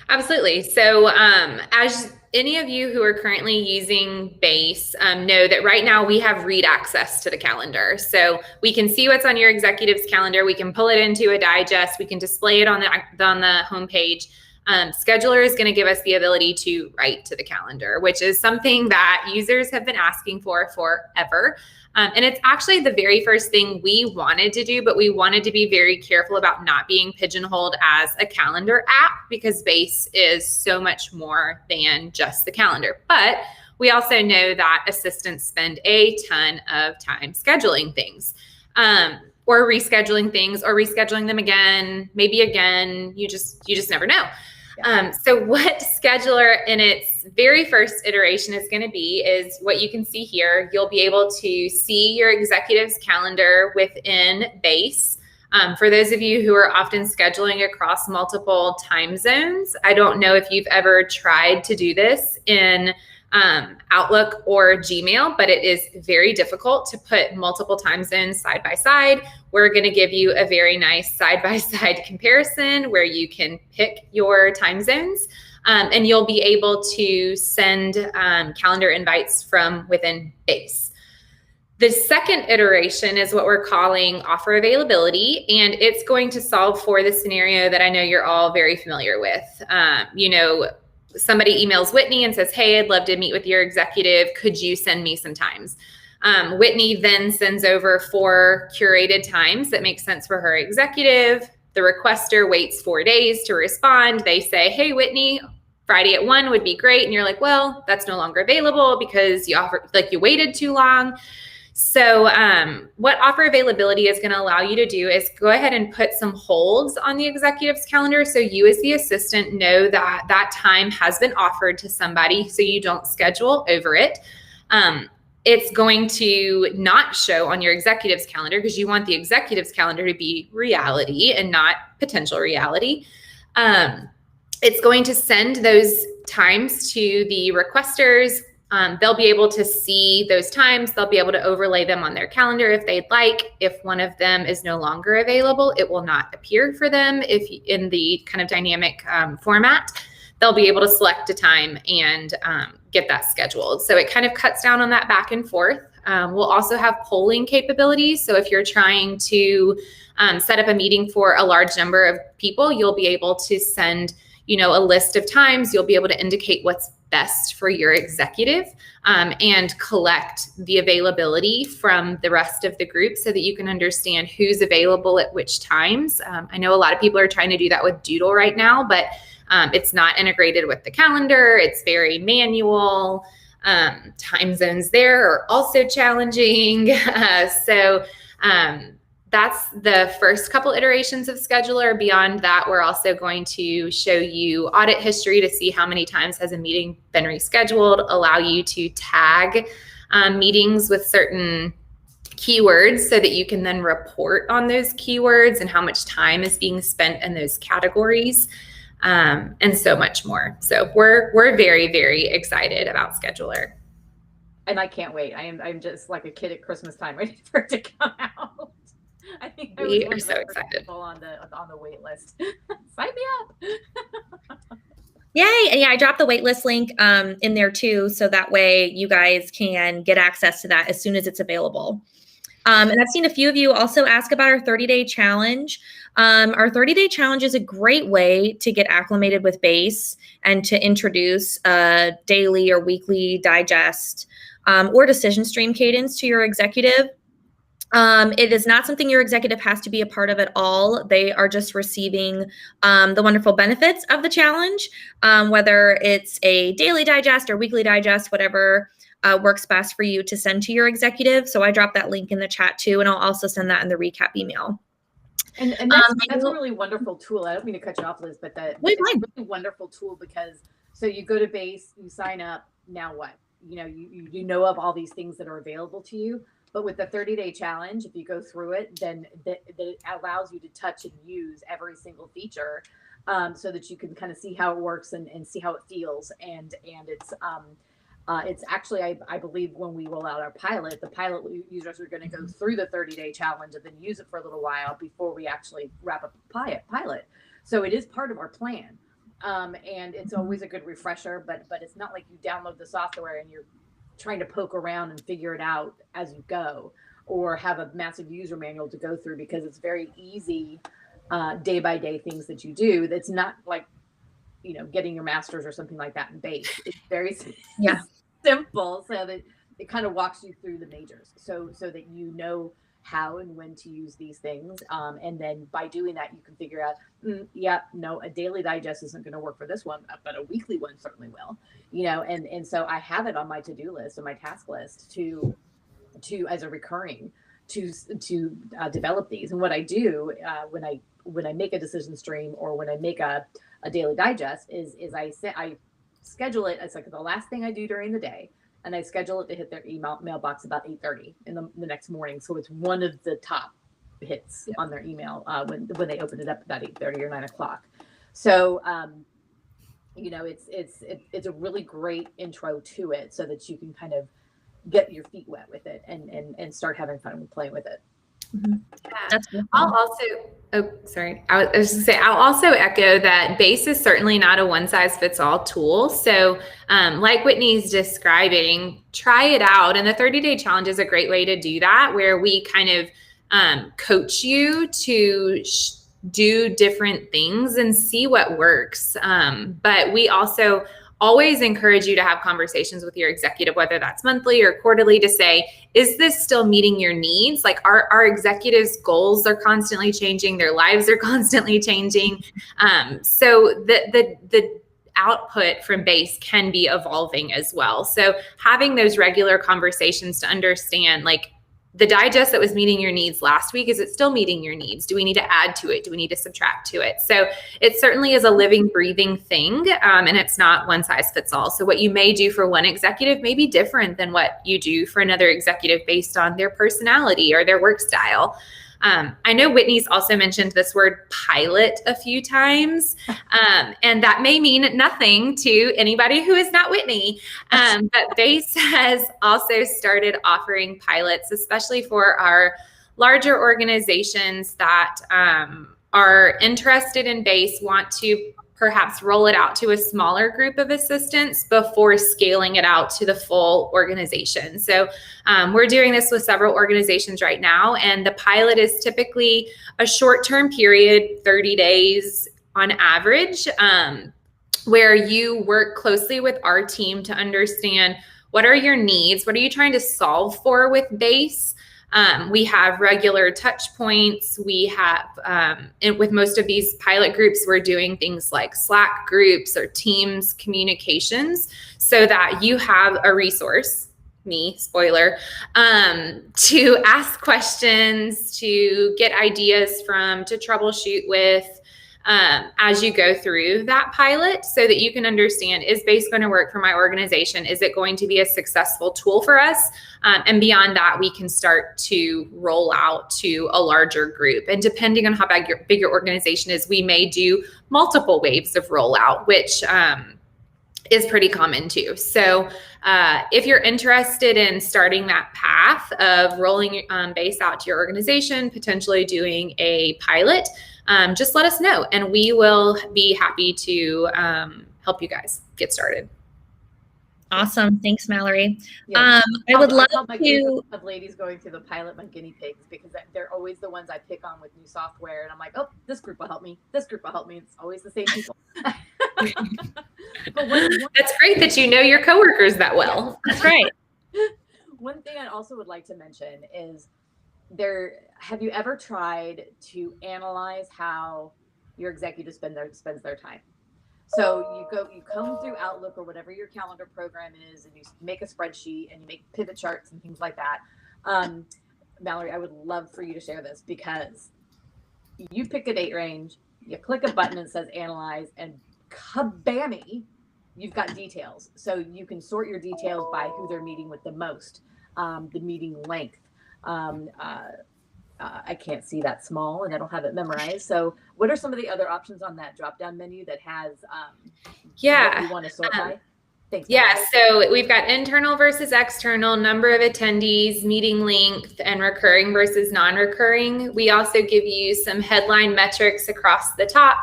absolutely. So as any of you who are currently using Base know that right now we have read access to the calendar. So we can see what's on your executive's calendar. We can pull it into a digest. We can display it on the homepage. Scheduler is going to give us the ability to write to the calendar, which is something that users have been asking for forever. And it's actually the very first thing we wanted to do, but we wanted to be very careful about not being pigeonholed as a calendar app because Base is so much more than just the calendar. But we also know that assistants spend a ton of time scheduling things or rescheduling things or rescheduling them again, maybe again. You just never know. So what scheduler in its very first iteration is going to be is what you can see here. You'll be able to see your executive's calendar within Base. For those of you who are often scheduling across multiple time zones, I don't know if you've ever tried to do this in Outlook or Gmail, but it is very difficult to put multiple time zones side by side. We're going to give you a very nice side-by-side comparison where you can pick your time zones and you'll be able to send calendar invites from within Base. The second iteration is what we're calling offer availability, and it's going to solve for the scenario that I know you're all very familiar with. Somebody emails Whitney and says, hey, I'd love to meet with your executive. Could you send me some times? Whitney then sends over 4 curated times that make sense for her executive. The requester waits 4 days to respond. They say, hey, Whitney, Friday at 1 would be great. And you're like, well, that's no longer available because you waited too long. So what offer availability is going to allow you to do is go ahead and put some holds on the executive's calendar so you as the assistant know that that time has been offered to somebody so you don't schedule over it. It's going to not show on your executive's calendar because you want the executive's calendar to be reality and not potential reality. It's going to send those times to the requesters. They'll be able to see those times. They'll be able to overlay them on their calendar if they'd like. If one of them is no longer available, it will not appear for them if in the kind of dynamic format. They'll be able to select a time and get that scheduled. So it kind of cuts down on that back and forth. We'll also have polling capabilities. So if you're trying to set up a meeting for a large number of people, you'll be able to send a list of times. You'll be able to indicate what's best for your executive, and collect the availability from the rest of the group so that you can understand who's available at which times. I know a lot of people are trying to do that with Doodle right now, but it's not integrated with the calendar. It's very manual. Time zones there are also challenging. That's the first couple iterations of Scheduler. Beyond that, we're also going to show you audit history to see how many times has a meeting been rescheduled, allow you to tag meetings with certain keywords so that you can then report on those keywords and how much time is being spent in those categories, and so much more. So we're very, very excited about Scheduler. And I can't wait. I'm just like a kid at Christmas time, ready for it to come out. I think we are so excited. On the wait list. Sign me up. Yay. And yeah, I dropped the waitlist link in there too, so that way you guys can get access to that as soon as it's available. And I've seen a few of you also ask about our 30-day challenge. Our 30-day challenge is a great way to get acclimated with BASE and to introduce a daily or weekly digest or decision stream cadence to your executive. It is not something your executive has to be a part of at all. They are just receiving the wonderful benefits of the challenge, whether it's a daily digest or weekly digest, whatever works best for you to send to your executive. So I dropped that link in the chat too, and I'll also send that in the recap email. And that's a really wonderful tool. I don't mean to cut you off, Liz, but it's a really wonderful tool because so you go to BASE, you sign up, now what? You know of all these things that are available to you. But with the 30-day challenge, if you go through it, then it allows you to touch and use every single feature, so that you can kind of see how it works and see how it feels. And it's actually, I believe, when we roll out our pilot, the pilot users are going to go through the 30-day challenge and then use it for a little while before we actually wrap up the pilot. So it is part of our plan, and it's always a good refresher. But it's not like you download the software and you're trying to poke around and figure it out as you go, or have a massive user manual to go through, because it's very easy day by day things that you do. That's not like, getting your master's or something like that in BASE. It's very simple, so that it kind of walks you through the majors, so that you know how and when to use these things. And then by doing that, you can figure out, a daily digest isn't going to work for this one, but a weekly one certainly will, and so I have it on my to-do list, on my task list to as a recurring to develop these. And what I do when I make a decision stream or when I make a daily digest is I schedule it as like the last thing I do during the day. And I schedule it to hit their mailbox about 8:30 in the next morning. So it's one of the top hits on their email when they open it up about 8:30 or 9 o'clock. So, it's a really great intro to it, so that you can kind of get your feet wet with it and start having fun with playing with it. Mm-hmm. Yeah. I'll also echo that BASE is certainly not a one size fits all tool. So like Whitney's describing, try it out. And the 30-day challenge is a great way to do that, where we kind of coach you to do different things and see what works. But we also always encourage you to have conversations with your executive, whether that's monthly or quarterly, to say, is this still meeting your needs? Like our executives' goals are constantly changing. Their lives are constantly changing. So the output from BASE can be evolving as well. So having those regular conversations to understand, like, the digest that was meeting your needs last week, is it still meeting your needs? Do we need to add to it? Do we need to subtract to it? So it certainly is a living, breathing thing, and it's not one size fits all. So what you may do for one executive may be different than what you do for another executive based on their personality or their work style. I know Whitney's also mentioned this word pilot a few times, and that may mean nothing to anybody who is not Whitney. But BASE has also started offering pilots, especially for our larger organizations that are interested in BASE, want to perhaps roll it out to a smaller group of assistants before scaling it out to the full organization. So we're doing this with several organizations right now, and the pilot is typically a short-term period, 30 days on average, where you work closely with our team to understand what are your needs, what are you trying to solve for with BASE. We have regular touch points. We have, and with most of these pilot groups, we're doing things like Slack groups or Teams communications so that you have a resource, me, spoiler, to ask questions, to get ideas from, to troubleshoot with, as you go through that pilot, so that you can understand, is BASE going to work for my organization? Is it going to be a successful tool for us? And beyond that, we can start to roll out to a larger group. And depending on how big your organization is, we may do multiple waves of rollout, which is pretty common too. So if you're interested in starting that path of rolling BASE out to your organization, potentially doing a pilot, just let us know and we will be happy to help you guys get started. Awesome. Thanks, Mallory. Yeah. I would love call my to. group of ladies going through the pilot my guinea pigs, because they're always the ones I pick on with new software. And I'm like, oh, this group will help me. This group will help me. It's always the same people. But that's great that you know your coworkers that well. That's right. One thing I also would like to mention is, have you ever tried to analyze how your executive spends their time? So you come through Outlook or whatever your calendar program is, and you make a spreadsheet and you make pivot charts and things like that. Mallory, I would love for you to share this, because you pick a date range, you click a button and it says analyze, and kabammy, you've got details. So you can sort your details by who they're meeting with the most, the meeting length. I can't see that small and I don't have it memorized. So what are some of the other options on that drop-down menu that has what you want to sort by? Thanks. Yeah, so we've got internal versus external, number of attendees, meeting length, and recurring versus non-recurring. We also give you some headline metrics across the top,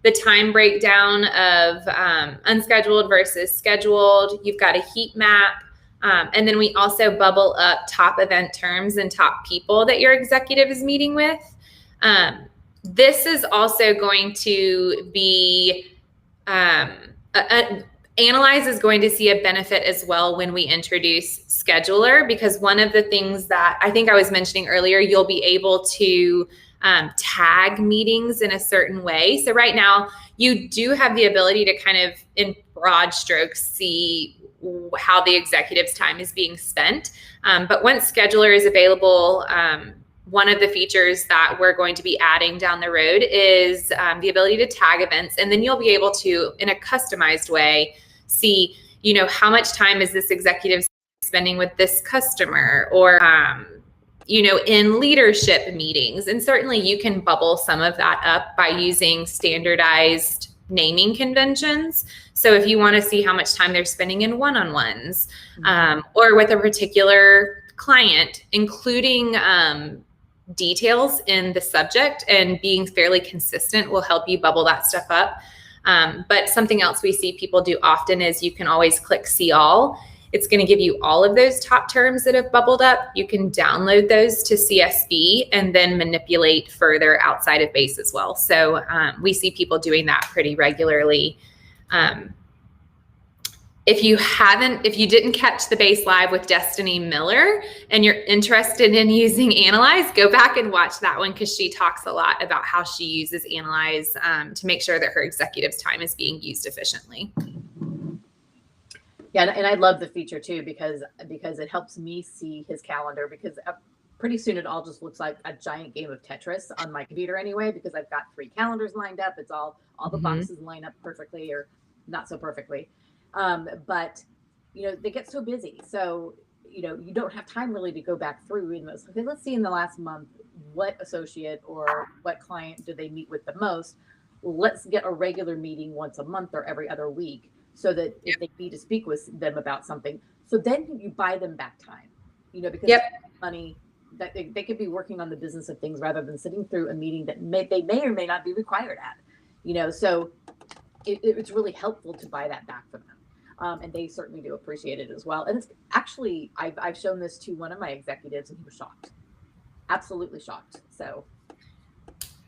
the time breakdown of unscheduled versus scheduled. You've got a heat map. And then we also bubble up top event terms and top people that your executive is meeting with. This is also going to be, Analyze is going to see a benefit as well when we introduce Scheduler, because one of the things that I think I was mentioning earlier, you'll be able to tag meetings in a certain way. So right now you do have the ability to kind of in broad strokes see how the executive's time is being spent. But once Scheduler is available, one of the features that we're going to be adding down the road is the ability to tag events. And then you'll be able to, in a customized way, see, how much time is this executive spending with this customer, or, in leadership meetings. And certainly you can bubble some of that up by using standardized naming conventions. So if you want to see how much time they're spending in one-on-ones, or with a particular client, including details in the subject and being fairly consistent will help you bubble that stuff up. But something else we see people do often is you can always click see all. It's going to give you all of those top terms that have bubbled up. You can download those to CSV and then manipulate further outside of BASE as well. So we see people doing that pretty regularly. If you didn't catch the BASE Live with Destiny Miller and you're interested in using Analyze, go back and watch that one, because she talks a lot about how she uses Analyze to make sure that her executive's time is being used efficiently. Yeah, and I love the feature too, because it helps me see his calendar, because pretty soon it all just looks like a giant game of Tetris on my computer anyway, because I've got 3 calendars lined up. It's all the boxes line up perfectly, or not so perfectly. But they get so busy. So, you don't have time really to go back through and okay, let's see in the last month, what associate or what client do they meet with the most? Let's get a regular meeting once a month or every other week, so that if they need to speak with them about something, so then you buy them back time, because money that they could be working on the business of things rather than sitting through a meeting that they may or may not be required at, so it's really helpful to buy that back from them. And they certainly do appreciate it as well. And it's actually, I've shown this to one of my executives and he was shocked, absolutely shocked. So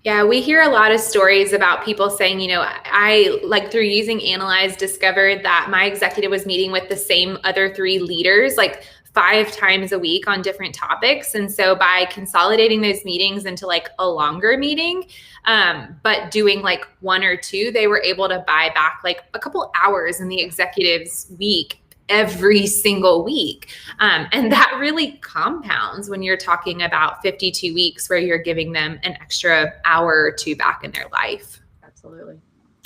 Yeah, we hear a lot of stories about people saying, I like through using Analyze discovered that my executive was meeting with the same other 3 leaders like 5 times a week on different topics. And so by consolidating those meetings into like a longer meeting, but doing like 1 or 2, they were able to buy back like a couple hours in the executive's week every single week. And that really compounds when you're talking about 52 weeks where you're giving them an extra hour or 2 back in their life. Absolutely.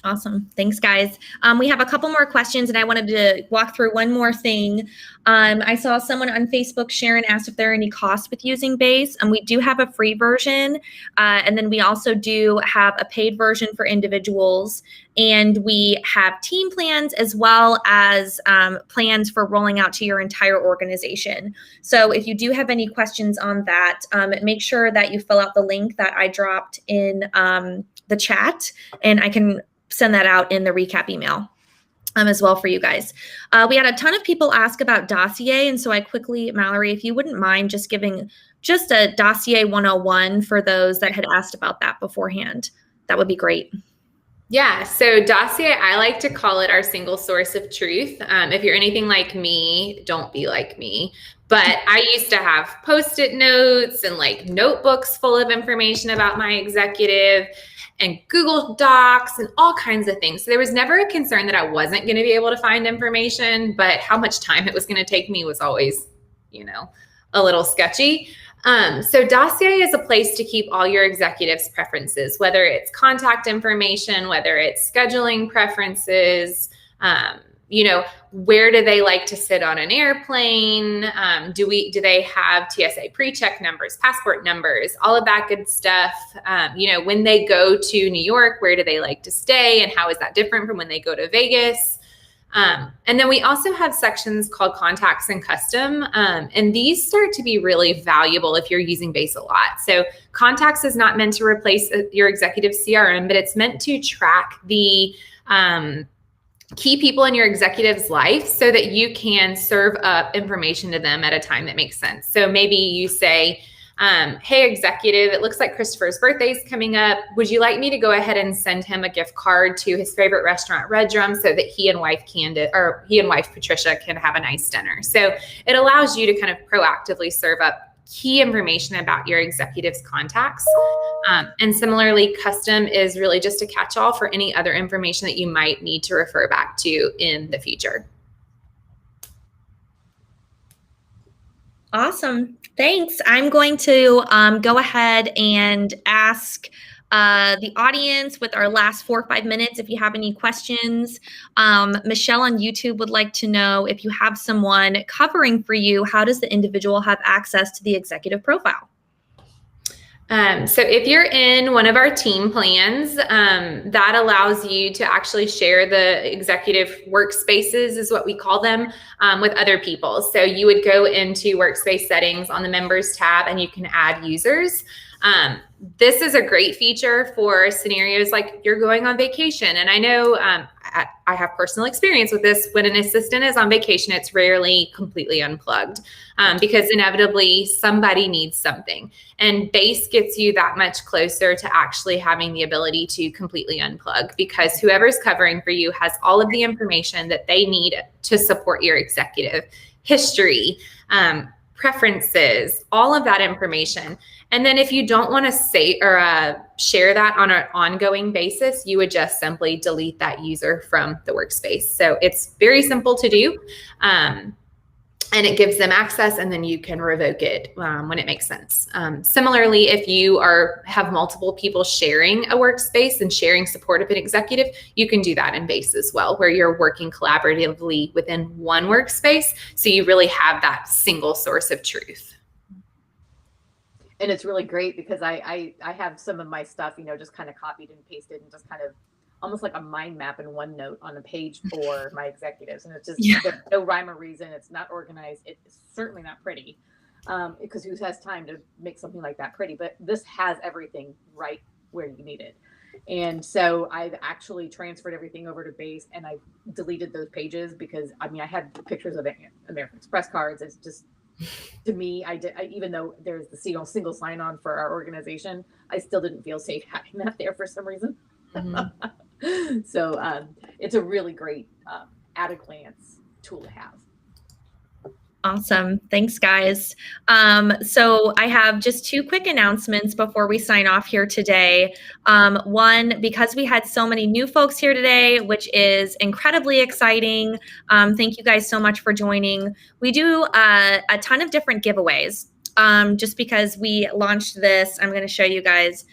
Awesome. Thanks, guys. We have a couple more questions, and I wanted to walk through one more thing. I saw someone on Facebook, Sharon, asked if there are any costs with using Base. We do have a free version, and then we also do have a paid version for individuals. And we have team plans as well as plans for rolling out to your entire organization. So if you do have any questions on that, make sure that you fill out the link that I dropped in the chat, and I can send that out in the recap email as well for you guys. We had a ton of people ask about dossier. And so I quickly, Mallory, if you wouldn't mind just giving just a dossier 101 for those that had asked about that beforehand, that would be great. Yeah, so dossier, I like to call it our single source of truth. If you're anything like me, don't be like me. But I used to have Post-it notes and like notebooks full of information about my executive and Google Docs and all kinds of things. So there was never a concern that I wasn't going to be able to find information, but how much time it was going to take me was always, a little sketchy. So dossier is a place to keep all your executives' preferences, whether it's contact information, whether it's scheduling preferences, where do they like to sit on an airplane? Do they have TSA pre-check numbers, passport numbers, all of that good stuff? When they go to New York, where do they like to stay? And how is that different from when they go to Vegas? And then we also have sections called contacts and custom. And these start to be really valuable if you're using Base a lot. So contacts is not meant to replace your executive CRM, but it's meant to track the key people in your executive's life so that you can serve up information to them at a time that makes sense. So maybe you say, hey, executive, it looks like Christopher's birthday is coming up. Would you like me to go ahead and send him a gift card to his favorite restaurant, Red Drum, so that he and wife Patricia can have a nice dinner? So it allows you to kind of proactively serve up key information about your executive's contacts. And similarly, custom is really just a catch-all for any other information that you might need to refer back to in the future. Awesome. Thanks. I'm going to go ahead and ask the audience with our last 4 or 5 minutes if you have any questions. Michelle on YouTube would like to know, if you have someone covering for you, how does the individual have access to the executive profile? So if you're in one of our team plans, that allows you to actually share the executive workspaces, is what we call them, with other people. So you would go into workspace settings on the members tab and you can add users. This is a great feature for scenarios like you're going on vacation. And I know I have personal experience with this. When an assistant is on vacation, it's rarely completely unplugged because inevitably somebody needs something. And Base gets you that much closer to actually having the ability to completely unplug, because whoever's covering for you has all of the information that they need to support your executive history, preferences, all of that information. And then if you don't want to say or share that on an ongoing basis, you would just simply delete that user from the workspace. So it's very simple to do. And it gives them access, and then you can revoke it when it makes sense. Similarly, if you have multiple people sharing a workspace and sharing support of an executive, you can do that in Base as well, where you're working collaboratively within one workspace. So you really have that single source of truth. And it's really great because I have some of my stuff, just kind of copied and pasted and just kind of almost like a mind map in OneNote on a page for my executives. And it's just there's no rhyme or reason. It's not organized. It's certainly not pretty because who has time to make something like that pretty? But this has everything right where you need it. And so I've actually transferred everything over to Base, and I deleted those pages because I had pictures of American Express cards. It's just to me, even though there's the single sign-on for our organization, I still didn't feel safe having that there for some reason. Mm-hmm. So it's a really great at a glance tool to have. Awesome. Thanks, guys. So I have just 2 quick announcements before we sign off here today. One, because we had so many new folks here today, which is incredibly exciting. Thank you guys so much for joining. We do a ton of different giveaways. Just because we launched this, I'm going to show you guys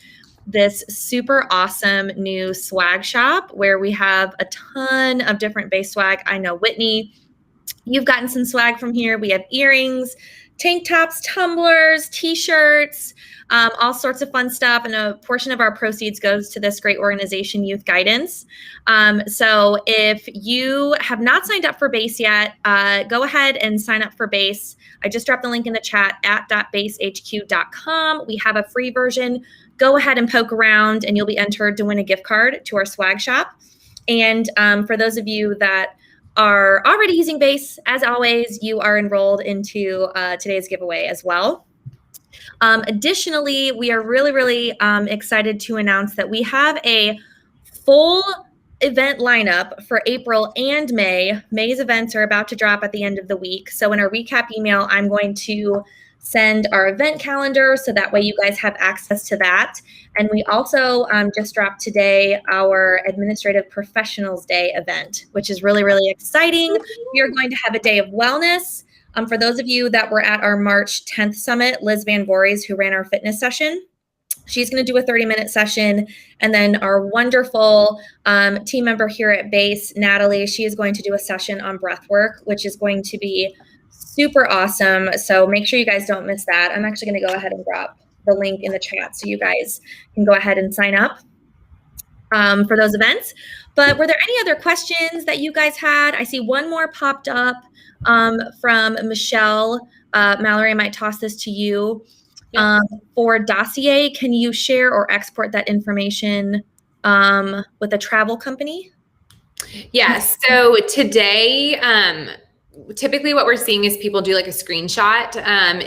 this super awesome new swag shop where we have a ton of different base swag. I know Whitney, you've gotten some swag from here. We have earrings, tank tops, tumblers, t-shirts, all sorts of fun stuff. And a portion of our proceeds goes to this great organization, Youth Guidance. So if you have not signed up for BASE yet, go ahead and sign up for BASE. I just dropped the link in the chat at .basehq.com. We have a free version. Go ahead and poke around and you'll be entered to win a gift card to our swag shop. And for those of you that are already using BASE, as always, you are enrolled into today's giveaway as well. Additionally, we are really excited to announce that we have a full event lineup for April and May. May's events are about to drop at the end of the week. So in our recap email, I'm going to send our event calendar so that way you guys have access to that. And we also just dropped today our Administrative Professionals Day event, which is really exciting. We are going to have a day of wellness. For those of you that were at our March 10th summit, Liz Van Voorhees, who ran our fitness session, she's going to do a 30-minute session. And then our wonderful team member here at BASE, Natalie, she is going to do a session on breath work, which is going to be super awesome. So make sure you guys don't miss that. I'm actually going to go ahead and drop the link in the chat so you guys can go ahead and sign up for those events. But were there any other questions that you guys had? I see one more popped up from Michelle. Mallory, I might toss this to you. Yep. For dossier, can you share or export that information with a travel company? Yes. So today, typically what we're seeing is people do like a screenshot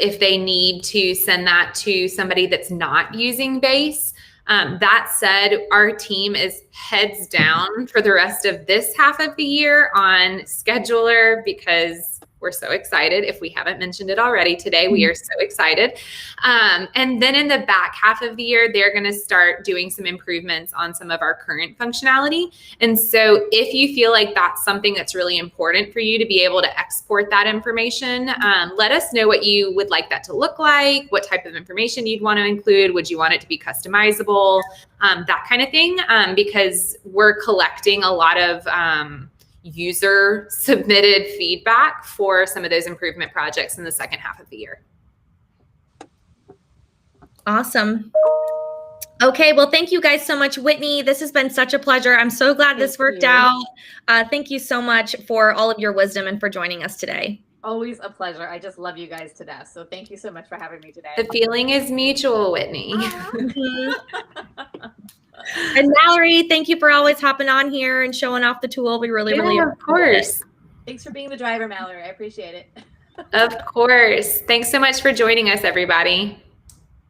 if they need to send that to somebody that's not using BASE. That said, our team is heads down for the rest of this half of the year on scheduler because we're so excited. If we haven't mentioned it already today, we are so excited. And then in the back half of the year, they're going to start doing some improvements on some of our current functionality. And so if you feel like that's something that's really important for you to be able to export that information, let us know what you would like that to look like, what type of information you'd want to include. Would you want it to be customizable? That kind of thing, because we're collecting a lot of user submitted feedback for some of those improvement projects in the second half of the year. Awesome. Okay, well, thank you guys so much, Whitney. This has been such a pleasure. I'm so glad this worked out. Thank you so much for all of your wisdom and for joining us today. Always a pleasure. I just love you guys to death. So thank you so much for having me today. The feeling is mutual, Whitney. And Mallory, thank you for always hopping on here and showing off the tool. We really of course. Thanks for being the driver, Mallory. I appreciate it. Of course. Thanks so much for joining us, everybody.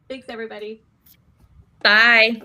Thanks, everybody. Bye.